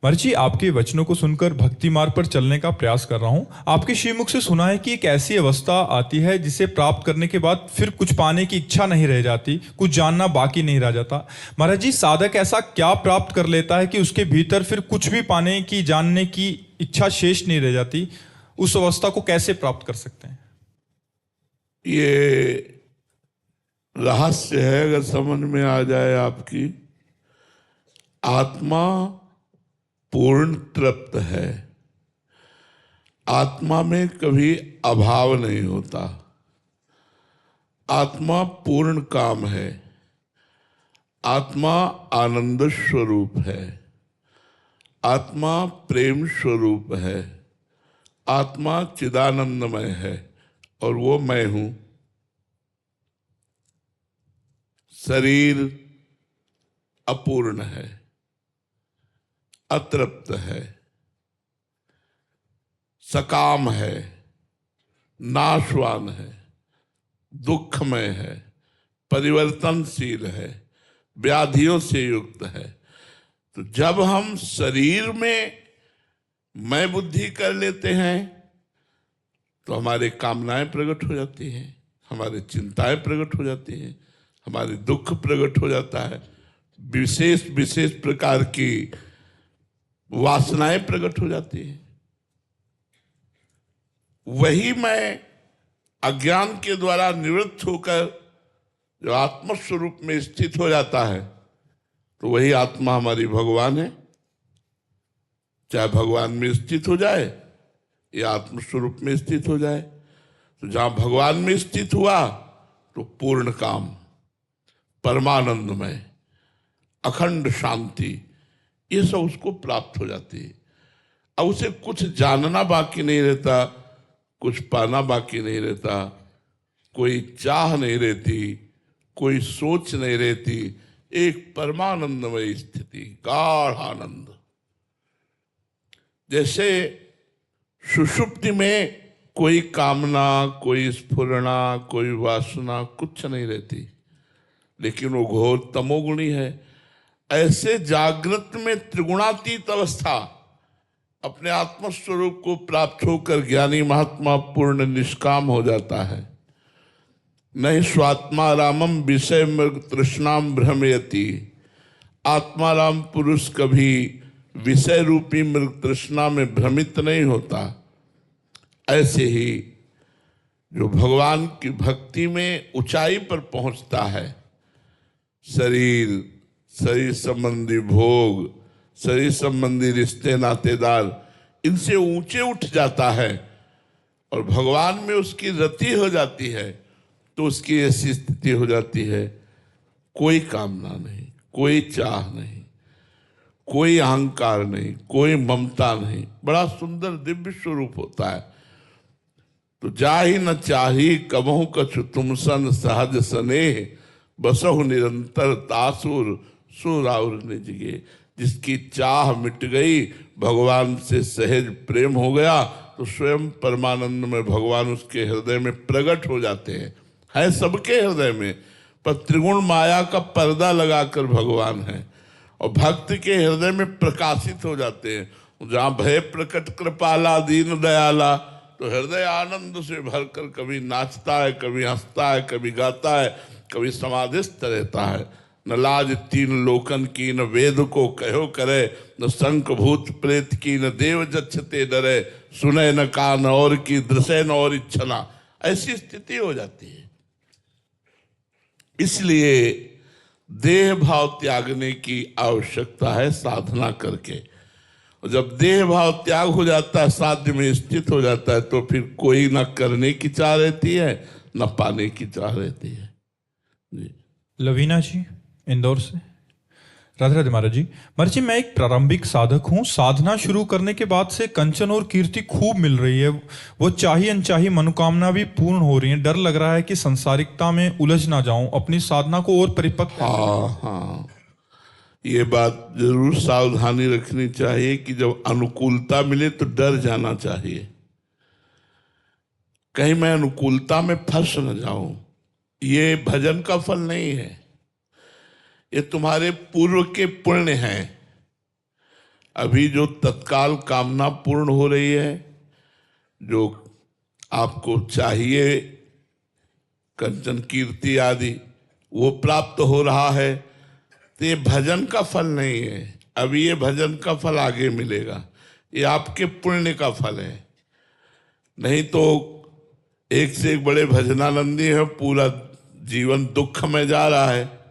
महर्षि, आपके वचनों को सुनकर भक्ति मार्ग पर चलने का प्रयास कर रहा हूँ। आपके श्रीमुख से सुना है कि एक ऐसी अवस्था आती है जिसे प्राप्त करने के बाद फिर कुछ पाने की इच्छा नहीं रह जाती, कुछ जानना बाकी नहीं रह जाता। महाराज जी, साधक ऐसा क्या प्राप्त कर लेता है कि उसके भीतर फिर कुछ भी पाने की, जानने की इच्छा शेष नहीं रह जाती? उस अवस्था को कैसे प्राप्त कर सकते हैं? ये रहस्य है, अगर समझ में आ जाए आपकी। आत्मा पूर्ण तृप्त है, आत्मा में कभी अभाव नहीं होता। आत्मा पूर्ण काम है, आत्मा आनंद स्वरूप है, आत्मा प्रेम स्वरूप है, आत्मा चिदानंदमय है और वो मैं हूं। शरीर अपूर्ण है, अतृप्त है, सकाम है, नाशवान है, दुखमय है, परिवर्तनशील है, व्याधियों से युक्त है। तो जब हम शरीर में मैं बुद्धि कर लेते हैं तो हमारे कामनाएं प्रकट हो जाती हैं, हमारी चिंताएं प्रकट हो जाती हैं, हमारे दुख प्रकट हो जाता है, विशेष विशेष प्रकार की वासनाएं प्रकट हो जाती हैं। वही मैं अज्ञान के द्वारा निवृत्त होकर जो आत्मस्वरूप में स्थित हो जाता है, तो वही आत्मा हमारी भगवान है। चाहे भगवान में स्थित हो जाए या आत्मस्वरूप में स्थित हो जाए, तो जहां भगवान में स्थित हुआ तो पूर्ण काम, परमानंदमय, अखंड शांति, ये सब उसको प्राप्त हो जाती है। अब उसे कुछ जानना बाकी नहीं रहता, कुछ पाना बाकी नहीं रहता, कोई चाह नहीं रहती, कोई सोच नहीं रहती। एक परमानंदमय स्थिति, गाढ़ आनंद। जैसे सुषुप्ति में कोई कामना, कोई स्फुरणा, कोई वासना कुछ नहीं रहती, लेकिन वो घोर तमोगुणी है। ऐसे जागृत में त्रिगुणातीत अवस्था अपने आत्मस्वरूप को प्राप्त होकर ज्ञानी महात्मा पूर्ण निष्काम हो जाता है। नहीं स्वात्मा रामम विषय मृग तृष्णाम भ्रमयति। आत्माराम पुरुष कभी विषय रूपी मृग तृष्णा में भ्रमित नहीं होता। ऐसे ही जो भगवान की भक्ति में ऊंचाई पर पहुंचता है, शरीर, शरीर संबंधी भोग, शरीर संबंधी रिश्ते नातेदार, इनसे ऊंचे उठ जाता है और भगवान में उसकी रति हो जाती है, तो उसकी ऐसी स्थिति हो जाती है, कोई कामना नहीं, कोई चाह नहीं, कोई अहंकार नहीं, कोई ममता नहीं। बड़ा सुंदर दिव्य स्वरूप होता है। तो जाहि न चाही कबहु कछु तुम सन सहज स्नेह, बसहु निरंतर तासुर सुराउर निजगे। जिसकी चाह मिट गई, भगवान से सहज प्रेम हो गया, तो स्वयं परमानंद में भगवान उसके हृदय में प्रकट हो जाते हैं। है सबके हृदय में, पर त्रिगुण माया का पर्दा लगाकर भगवान है और भक्त के हृदय में प्रकाशित हो जाते हैं। जहाँ भय प्रकट कृपाला दीन दयाला, तो हृदय आनंद से भरकर कभी नाचता है, कभी हंसता है, कभी गाता है, कभी समाधिस्थ रहता है। न लाज तीन लोकन की, न वेद को कहो करे, न शंख भूत प्रेत की, न देव जच्छते डरे, सुने न कान और की, दृश्य न और इच्छना। ऐसी स्थिति हो जाती है। इसलिए देह भाव त्यागने की आवश्यकता है साधना करके। और जब देह भाव त्याग हो जाता है, साध्य में स्थित हो जाता है, तो फिर कोई ना करने की चाह रहती है, ना पाने की चाह रहती है। जी। लवीना जी, इंदौर से। राधे राधे महाराज जी। महाराज जी, मैं एक प्रारंभिक साधक हूँ। साधना शुरू करने के बाद से कंचन और कीर्ति खूब मिल रही है। वो चाही अनचाही मनोकामना भी पूर्ण हो रही है। डर लग रहा है कि संसारिकता में उलझ ना जाऊं, अपनी साधना को और परिपक्व। हाँ, ये बात जरूर सावधानी रखनी चाहिए कि जब अनुकूलता मिले तो डर जाना चाहिए, कहीं मैं अनुकूलता में फंस न जाऊं। ये भजन का फल नहीं है, ये तुम्हारे पूर्व के पुण्य हैं। अभी जो तत्काल कामना पूर्ण हो रही है, जो आपको चाहिए कंचन कीर्ति आदि, वो प्राप्त हो रहा है, तो ये भजन का फल नहीं है। अभी ये भजन का फल आगे मिलेगा, ये आपके पुण्य का फल है। नहीं तो एक से एक बड़े भजनानंदी है, पूरा जीवन दुख में जा रहा है।